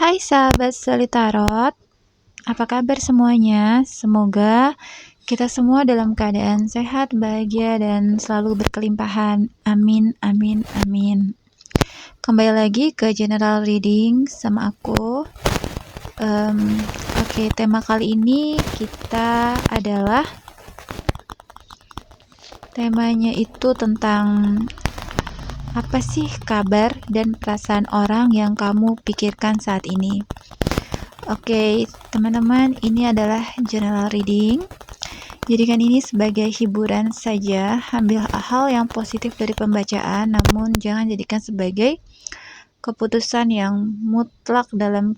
Hai sahabat Selitarot, apa kabar semuanya? Semoga kita semua dalam keadaan sehat, bahagia, dan selalu berkelimpahan. Amin, amin, amin. Kembali lagi ke General Reading sama aku. Oke, tema kali ini kita adalah temanya itu tentang apa sih kabar dan perasaan orang yang kamu pikirkan saat ini. Oke, teman-teman, ini adalah general reading. Jadikan ini sebagai hiburan saja. Ambil hal yang positif dari pembacaan, namun jangan jadikan sebagai keputusan yang mutlak dalam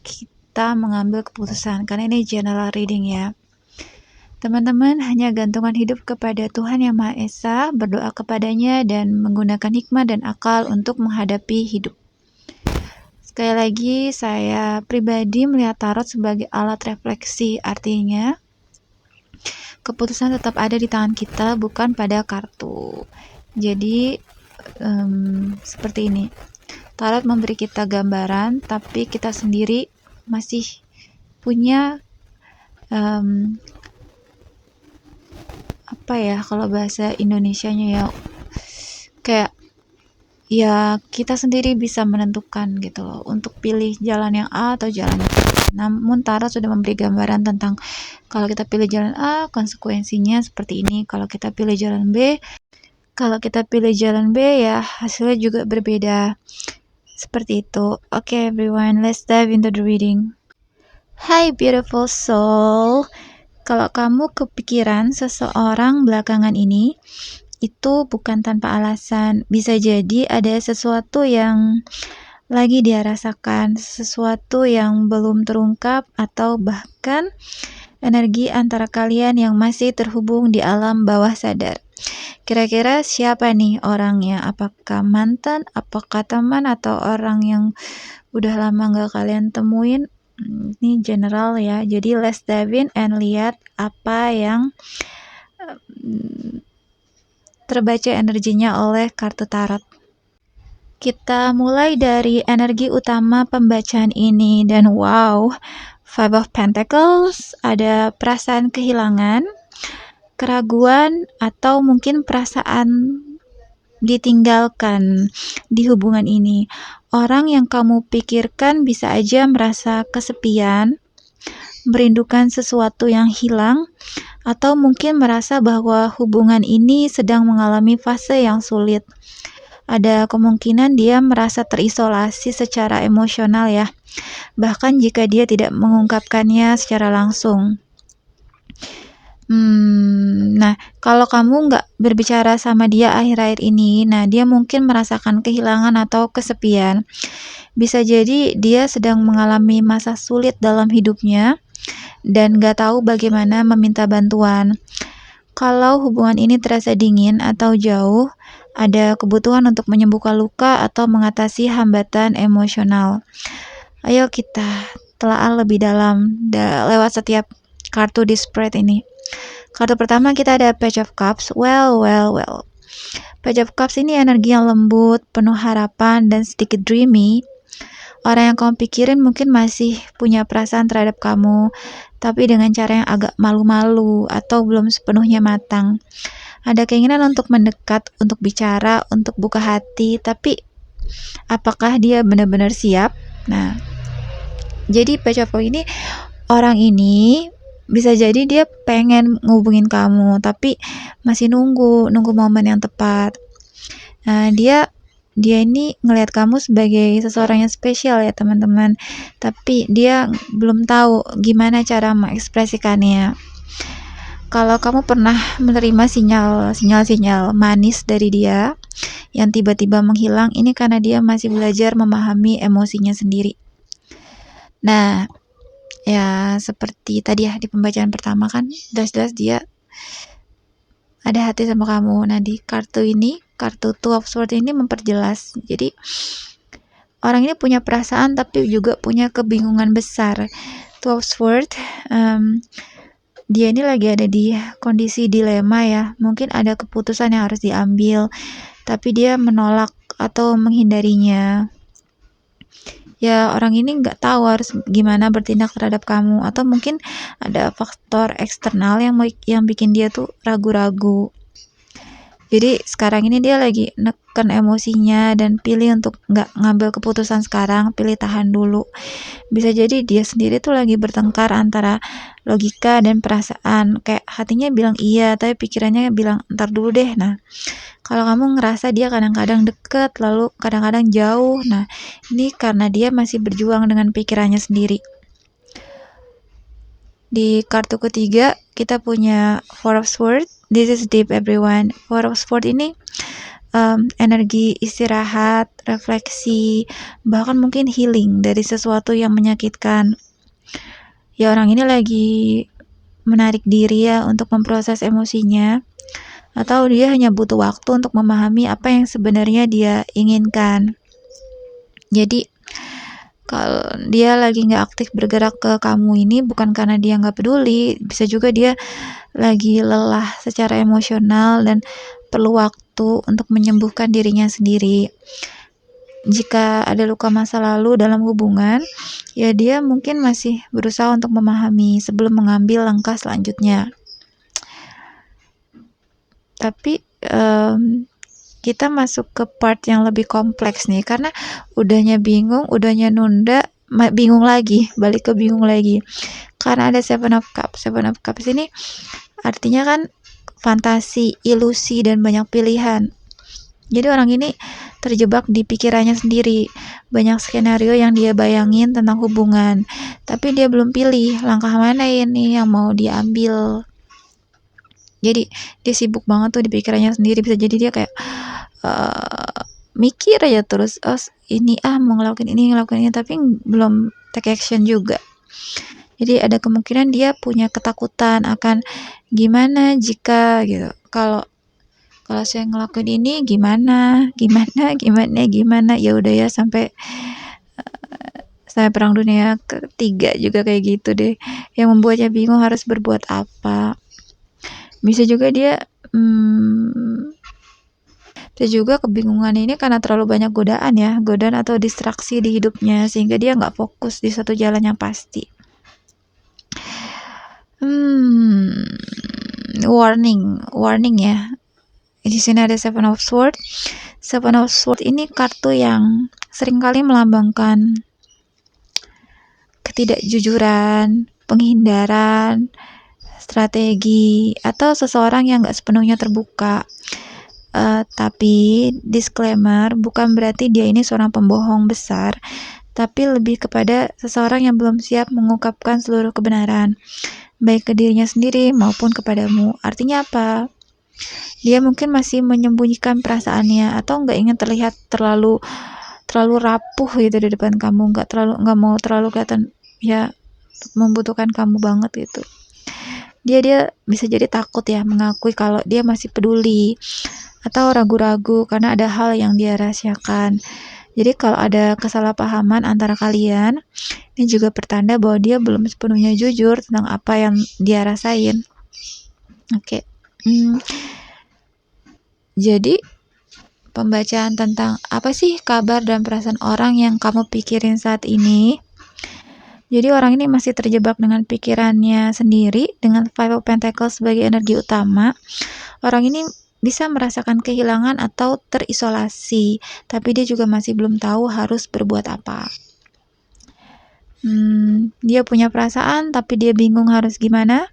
kita mengambil keputusan, karena ini general reading ya. Teman-teman hanya gantungan hidup kepada Tuhan Yang Maha Esa, berdoa kepadanya dan menggunakan hikmah dan akal untuk menghadapi hidup. Sekali lagi, saya pribadi melihat tarot sebagai alat refleksi, artinya keputusan tetap ada di tangan kita, bukan pada kartu. Jadi, seperti ini. Tarot memberi kita gambaran, tapi kita sendiri masih punya apa ya, kalau bahasa Indonesianya ya, kayak ya kita sendiri bisa menentukan gitu loh, untuk pilih jalan yang A atau jalan yang B. Namun tarot sudah memberi gambaran tentang kalau kita pilih jalan A, konsekuensinya seperti ini. Kalau kita pilih jalan B, ya hasilnya juga berbeda. Seperti itu. Okay everyone, let's dive into the reading. Hi beautiful soul. Kalau kamu kepikiran seseorang belakangan ini, itu bukan tanpa alasan. Bisa jadi ada sesuatu yang lagi dia rasakan, sesuatu yang belum terungkap, atau bahkan energi antara kalian yang masih terhubung di alam bawah sadar. Kira-kira siapa nih orangnya? Apakah mantan, apakah teman, atau orang yang udah lama gak kalian temuin? Ini general ya, jadi let's dive in and lihat apa yang terbaca energinya oleh kartu tarot. Kita mulai dari energi utama pembacaan ini, dan wow, Five of Pentacles, ada perasaan kehilangan, keraguan, atau mungkin perasaan ditinggalkan di hubungan ini. Orang yang kamu pikirkan bisa aja merasa kesepian, merindukan sesuatu yang hilang, atau mungkin merasa bahwa hubungan ini sedang mengalami fase yang sulit. Ada kemungkinan dia merasa terisolasi secara emosional ya, bahkan jika dia tidak mengungkapkannya secara langsung. Nah, kalau kamu nggak berbicara sama dia akhir-akhir ini, nah dia mungkin merasakan kehilangan atau kesepian. Bisa jadi dia sedang mengalami masa sulit dalam hidupnya dan nggak tahu bagaimana meminta bantuan. Kalau hubungan ini terasa dingin atau jauh, ada kebutuhan untuk menyembuhkan luka atau mengatasi hambatan emosional. Ayo kita telaah lebih dalam lewat setiap kartu di spread ini. Kartu pertama kita ada Page of Cups. Well. Page of Cups ini energi yang lembut, penuh harapan, dan sedikit dreamy. Orang yang kamu pikirin mungkin masih punya perasaan terhadap kamu, tapi dengan cara yang agak malu-malu atau belum sepenuhnya matang. Ada keinginan untuk mendekat, untuk bicara, untuk buka hati, tapi apakah dia benar-benar siap? Nah, jadi Page of Cups ini, orang ini bisa jadi dia pengen ngubungin kamu, tapi masih nunggu momen yang tepat. Nah, dia ini ngelihat kamu sebagai seseorang yang spesial ya teman-teman, tapi dia belum tahu gimana cara mengekspresikannya. Kalau kamu pernah menerima sinyal manis dari dia yang tiba-tiba menghilang, ini karena dia masih belajar memahami emosinya sendiri. Nah, ya seperti tadi ya di pembacaan pertama kan, jelas-jelas dia ada hati sama kamu. Nah di kartu ini, kartu Two of Swords ini memperjelas. Jadi orang ini punya perasaan tapi juga punya kebingungan besar. Two of Swords, dia ini lagi ada di kondisi dilema ya. Mungkin ada keputusan yang harus diambil, tapi dia menolak atau menghindarinya. ya orang ini nggak tahu harus gimana bertindak terhadap kamu, atau mungkin ada faktor eksternal yang bikin dia tuh ragu-ragu. Jadi sekarang ini dia lagi neken emosinya dan pilih untuk nggak ngambil keputusan sekarang, pilih tahan dulu. Bisa jadi dia sendiri tuh lagi bertengkar antara logika dan perasaan. Kayak hatinya bilang iya, tapi pikirannya bilang ntar dulu deh. Nah, kalau kamu ngerasa dia kadang-kadang deket, lalu kadang-kadang jauh. Nah, ini karena dia masih berjuang dengan pikirannya sendiri. Di kartu ketiga, kita punya Four of Swords. This is deep, everyone. Four of Swords ini energi istirahat, refleksi, bahkan mungkin healing dari sesuatu yang menyakitkan. Ya, orang ini lagi menarik diri ya untuk memproses emosinya, atau dia hanya butuh waktu untuk memahami apa yang sebenarnya dia inginkan. Jadi kalau dia lagi nggak aktif bergerak ke kamu ini bukan karena dia nggak peduli, bisa juga dia lagi lelah secara emosional dan perlu waktu untuk menyembuhkan dirinya sendiri. Jika ada luka masa lalu dalam hubungan, ya dia mungkin masih berusaha untuk memahami sebelum mengambil langkah selanjutnya. Tapi kita masuk ke part yang lebih kompleks nih, karena udahnya bingung, udahnya nunda, bingung lagi, balik ke bingung lagi. Karena ada Seven of Cups. Seven of Cups ini artinya kan fantasi, ilusi, dan banyak pilihan. Jadi orang ini terjebak di pikirannya sendiri. Banyak skenario yang dia bayangin tentang hubungan, tapi dia belum pilih langkah mana ini yang mau diambil. Jadi dia sibuk banget tuh di pikirannya sendiri. Bisa jadi dia kayak mikir aja terus, oh ini mau ngelakuin ini, tapi belum take action juga. Jadi ada kemungkinan dia punya ketakutan akan gimana jika gitu. Kalau saya ngelakuin ini gimana, ya udah ya sampai Perang Dunia Ketiga juga kayak gitu deh, yang membuatnya bingung harus berbuat apa. Bisa juga dia bisa juga kebingungan ini karena terlalu banyak godaan atau distraksi di hidupnya, sehingga dia nggak fokus di satu jalan yang pasti. Warning ya. Di sini ada Seven of Swords. Seven of Swords ini kartu yang seringkali melambangkan ketidakjujuran, penghindaran, strategi, atau seseorang yang nggak sepenuhnya terbuka. Tapi disclaimer, bukan berarti dia ini seorang pembohong besar, tapi lebih kepada seseorang yang belum siap mengungkapkan seluruh kebenaran, baik ke dirinya sendiri maupun kepadamu. Artinya apa? Dia mungkin masih menyembunyikan perasaannya, atau nggak ingin terlihat terlalu rapuh gitu di depan kamu, nggak mau terlalu kelihatan ya membutuhkan kamu banget gitu. Dia bisa jadi takut ya mengakui kalau dia masih peduli, atau ragu-ragu karena ada hal yang dia rahasiakan. Jadi kalau ada kesalahpahaman antara kalian, ini juga pertanda bahwa dia belum sepenuhnya jujur tentang apa yang dia rasain. Oke. Jadi pembacaan tentang apa sih kabar dan perasaan orang yang kamu pikirin saat ini. Jadi orang ini masih terjebak dengan pikirannya sendiri, dengan Five of Pentacles sebagai energi utama. Orang ini bisa merasakan kehilangan atau terisolasi, tapi dia juga masih belum tahu harus berbuat apa. Dia punya perasaan, tapi dia bingung harus gimana.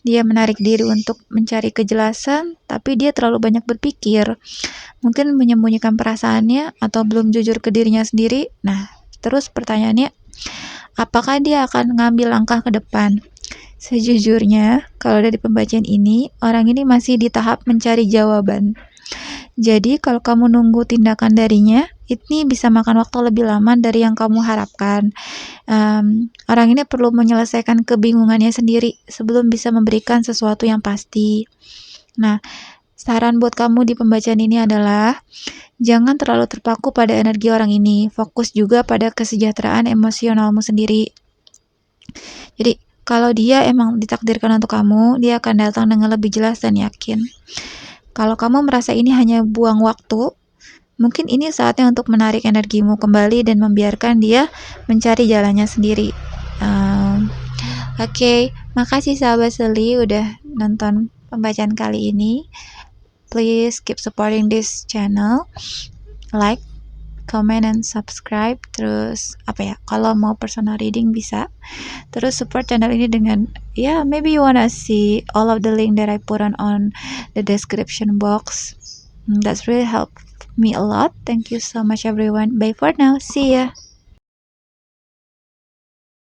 Dia menarik diri untuk mencari kejelasan, tapi dia terlalu banyak berpikir. Mungkin menyembunyikan perasaannya atau belum jujur ke dirinya sendiri. Nah, terus pertanyaannya, apakah dia akan ngambil langkah ke depan? Sejujurnya, kalau dari pembacaan ini, orang ini masih di tahap mencari jawaban. Jadi, kalau kamu nunggu tindakan darinya, ini bisa makan waktu lebih lama dari yang kamu harapkan. Orang ini perlu menyelesaikan kebingungannya sendiri sebelum bisa memberikan sesuatu yang pasti. Nah, saran buat kamu di pembacaan ini adalah jangan terlalu terpaku pada energi orang ini. Fokus juga pada kesejahteraan emosionalmu sendiri. Jadi, kalau dia emang ditakdirkan untuk kamu, dia akan datang dengan lebih jelas dan yakin. Kalau kamu merasa ini hanya buang waktu, Mungkin ini saatnya untuk menarik energimu kembali dan membiarkan dia mencari jalannya sendiri. Oke, makasih sahabat Seli udah nonton pembacaan kali ini. Please keep supporting this channel, like, comment, and subscribe. Terus kalau mau personal reading bisa. Terus support channel ini dengan maybe you wanna see all of the link that I put on the description box. That's really helped me a lot. Thank you so much everyone. Bye for now. See ya.